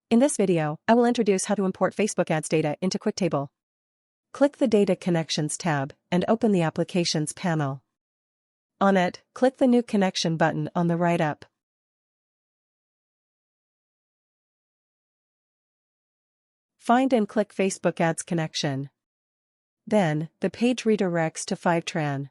In this video, I will introduce how to import Facebook ads data into QuickTable. Click the Data Connections tab and open the Applications panel. On it, click the New Connection button on the right up. Find and click Facebook Ads Connection. Then, the page redirects to Fivetran.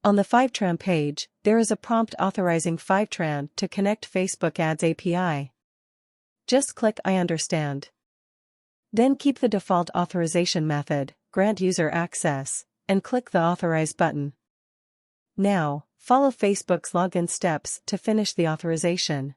On the Fivetran page, there is a prompt authorizing Fivetran to connect Facebook Ads API. Just click I understand. Then keep the default authorization method, grant user access, and click the Authorize button. Now, follow Facebook's login steps to finish the authorization.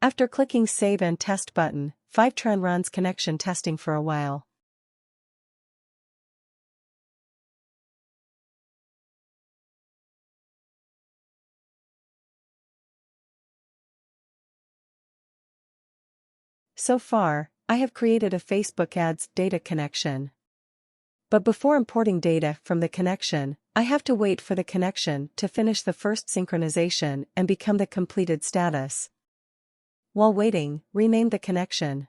After clicking Save and Test button, Fivetran runs connection testing for a while. So far, I have created a Facebook Ads data connection. But before importing data from the connection, I have to wait for the connection to finish the first synchronization and become the completed status. While waiting, rename the connection.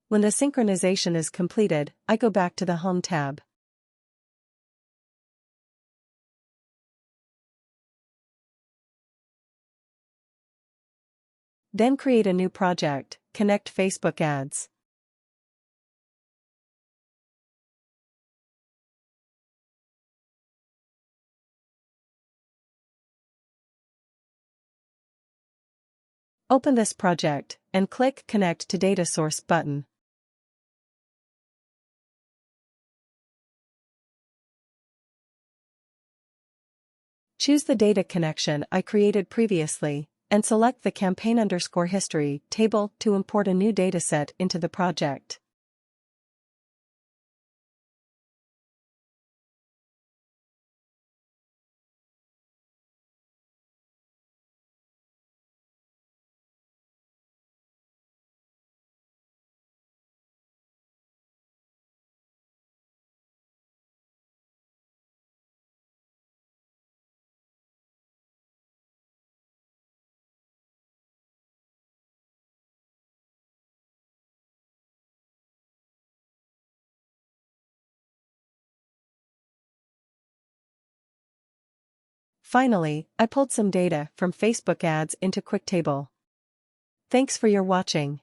When the synchronization is completed, I go back to the Home tab. Then create a new project, Connect Facebook Ads. Open this project, and click Connect to Data Source button. Choose the data connection I created previously, and select the campaign_history table to import a new dataset into the project. Finally, I pulled some data from Facebook Ads into QuickTable. Thanks for your watching.